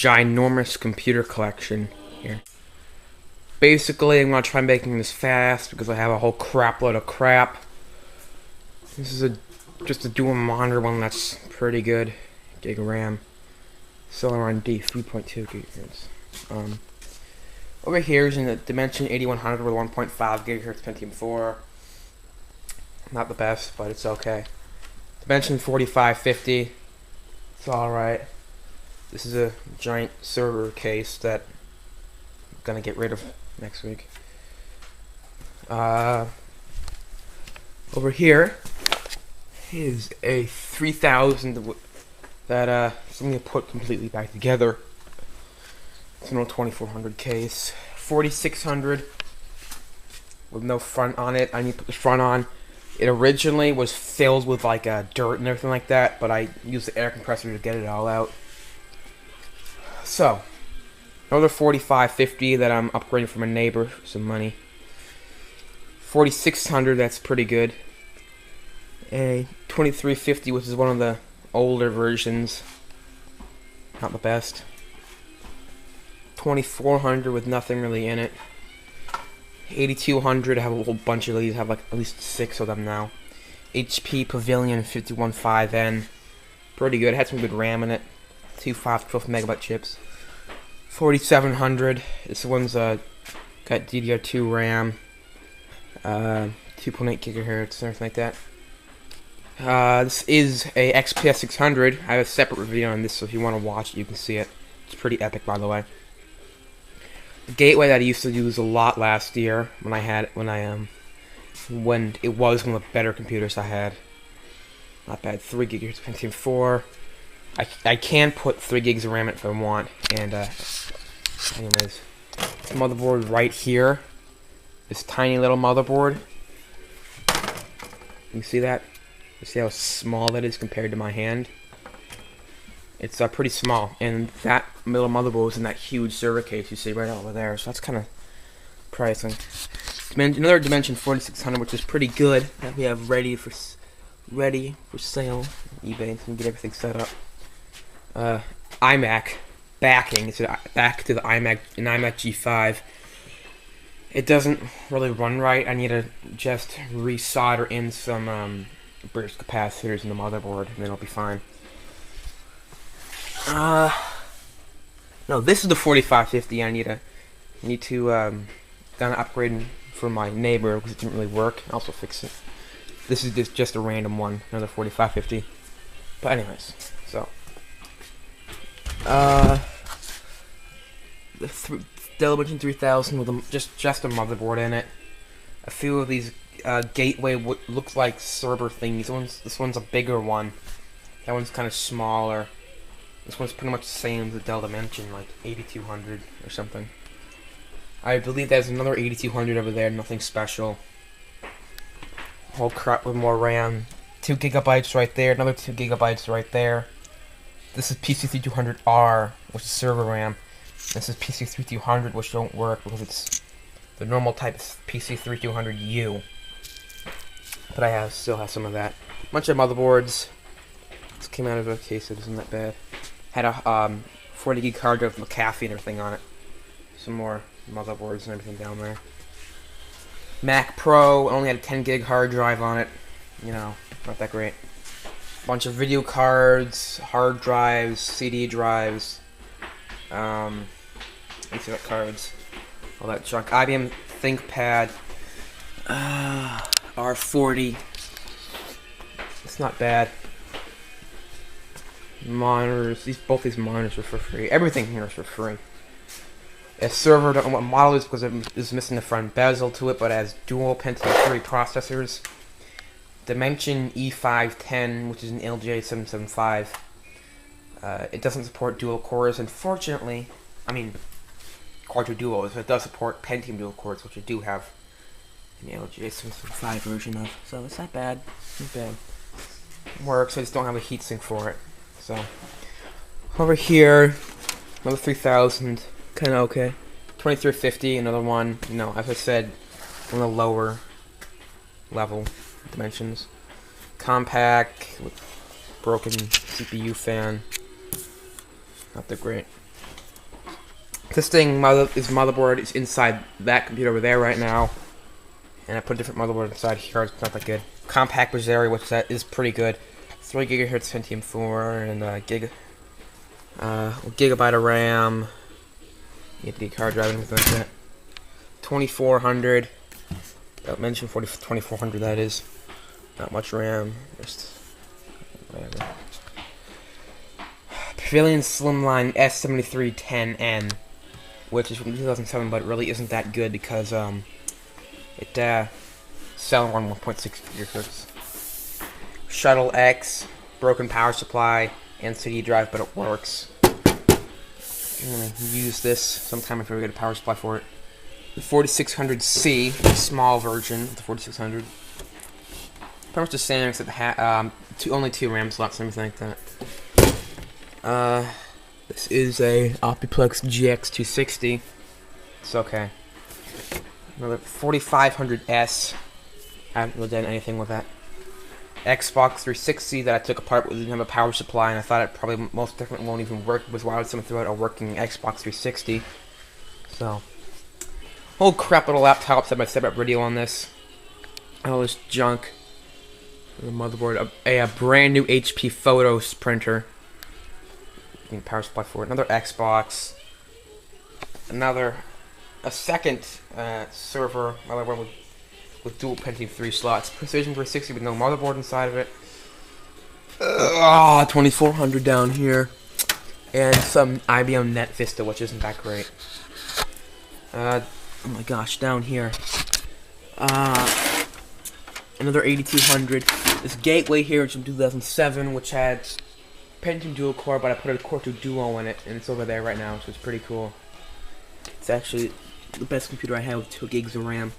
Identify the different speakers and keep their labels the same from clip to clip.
Speaker 1: ginormous computer collection here. Basically, I'm going to try making this fast because I have a whole crap load of crap. This is just a dual monitor one that's pretty good. Gig of RAM. Celeron D, 3.2 gigahertz. Over here is in the Dimension 8100 with 1.5 gigahertz Pentium 4. Not the best, but it's okay. Dimension 4550. It's alright. This is a giant server case that I'm gonna get rid of next week. Over here is a 3000 that something to put completely back together. It's an old 2400 case. 4600 with no front on it. I need to put the front on. It originally was filled with like dirt and everything like that, but I used the air compressor to get it all out. So, another 4550 that I'm upgrading from a neighbor for some money. 4600, that's pretty good. A 2350, which is one of the older versions. Not the best. 2400 with nothing really in it. 8200, I have a whole bunch of these. I have like at least 6 of them now. HP Pavilion 515N. Pretty good. It had some good RAM in it. 2 512 megabyte chips. 4700. This one's got DDR2 RAM. 2.8 gigahertz and everything like that. This is a XPS 600. I have a separate review on this, so if you want to watch it, you can see it. It's pretty epic, by the way. The gateway that I used to use a lot last year when it was one of the better computers I had. Not bad. 3 gigahertz Pentium 4. I can put 3 gigs of RAM in it if I want. And anyways, this motherboard right here. This tiny little motherboard. You see that? You see how small that is compared to my hand? It's pretty small, and that little motherboard was in that huge server case you see right over there, so that's kind of pricing. Another Dimension 4600, which is pretty good, that we have ready for sale on eBay, so we can get everything set up. iMac backing, it's back to the iMac, an iMac G5. It doesn't really run right. I need to just resolder in some burst capacitors in the motherboard, and then it'll be fine. No, this is the 4550. I need to gonna upgrade for my neighbor because it didn't really work. I'll also fix it. This is just a random one, another 4550. But anyways, so the Dimension 3000 with just a motherboard in it. A few of these gateway looks like server things. This one's a bigger one. That one's kind of smaller. This one's pretty much the same as the Dell Dimension, like 8200 or something. I believe there's another 8200 over there, nothing special. Whole crap with more RAM. 2 gigabytes right there, another 2 gigabytes right there. This is PC3200R, which is server RAM. This is PC3200, which don't work because it's the normal type of PC3200U. But I still have some of that. Bunch of motherboards. This came out of a case that isn't that bad. Had a 40 gig hard drive with McAfee and everything on it. Some more motherboards and everything down there. Mac Pro only had a 10 gig hard drive on it. You know, not that great. Bunch of video cards, hard drives, CD drives, Ethernet cards, all that junk. IBM ThinkPad, R40. It's not bad. Monitors. Both these monitors are for free. Everything here is for free. A server, don't know what model it is because it is missing the front bezel to it, but it has dual Pentium 3 processors. Dimension E510, which is an LJ775. It doesn't support dual cores, unfortunately. I mean, quadro duos. It does support Pentium dual cores, which I do have an LJ775 version of. So it's not bad. Not bad. It works. I just don't have a heatsink for it. So over here, another 3000, kind of okay. 2350, another one. You know, as I said, on the lower level dimensions. Compact with broken CPU fan. Not that great. This motherboard is inside that computer over there right now, and I put a different motherboard inside here. It's not that good. Compact Presario, which that is pretty good. 3 gigahertz Pentium 4 and gigabyte of RAM. You have to get card drive and everything like that. 2400. Don't mention 2400. That is not much RAM. Just whatever. Pavilion Slimline S7310N, which is from 2007, but it really isn't that good because it sells on 1.6 gigahertz. Shuttle X, broken power supply, and CD drive, but it works. I'm gonna use this sometime if I ever get a power supply for it. The 4600C, the small version of the 4600. Pretty much the same except only 2 RAM slots and everything like that. This is a Omnibook GX260. It's okay. Another 4500S. I haven't really done anything with that. Xbox 360 that I took apart didn't have a power supply, and I thought it probably most definitely won't even work. Was why I was going to throw out a working Xbox 360. So, whole crap little laptops. I have my separate video on this. All this junk. The motherboard, a brand new HP Photos printer. Need power supply for it. Another Xbox. A second server. Another one with dual Pentium 3 slots. Precision 360 with no motherboard inside of it. 2400 down here. And some IBM Net Vista, which isn't that great. Oh my gosh, down here. Another 8200. This Gateway here is from 2007, which had Pentium dual core, but I put a Core 2 Duo in it, and it's over there right now, so it's pretty cool. It's actually the best computer I have with 2 gigs of RAM.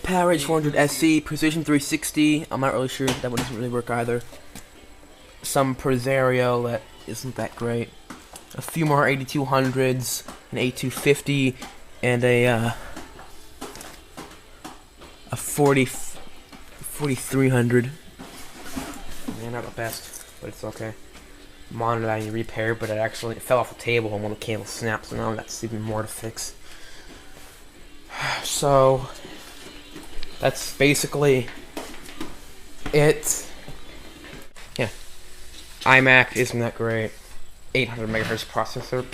Speaker 1: PowerEdge 400 SC, Precision 360. I'm not really sure. That one doesn't really work either. Some Presario that isn't that great. A few more 8200s, an 8250, and a 4300. Man, not the best, but it's okay. Monitor that I need to repair, but it fell off the table and one of the cables snapped, so now that's even more to fix. So that's basically it. Yeah, iMac isn't that great. 800 megahertz processor.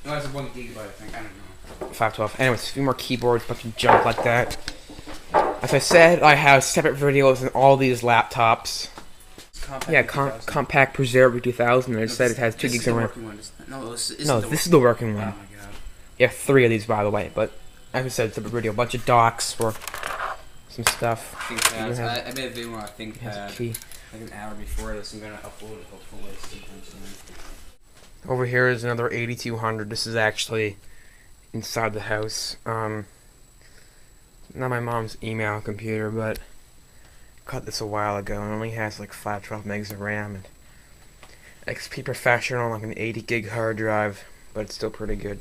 Speaker 2: No, it's a 1 gigabyte, I think. I don't know.
Speaker 1: 512. Anyways, a few more keyboards, bunch of junk like that. As I said, I have separate videos on all these laptops. Compact Presario V2000. I said it has 2 gigs of RAM.
Speaker 2: No, this
Speaker 1: is the working one.
Speaker 2: Oh my god.
Speaker 1: Yeah, 3 of these, by the way. But as I said, separate video. A bunch of docks for some stuff.
Speaker 2: Thinkpads. I made a video on a ThinkPad
Speaker 1: key.
Speaker 2: like an hour before this. I'm gonna upload it hopefully sometime soon.
Speaker 1: Over here is another 8200. This is actually inside the house. Not my mom's email computer, but I got this a while ago. It only has like 512 megs of RAM and XP Professional, like an 80 gig hard drive, but it's still pretty good.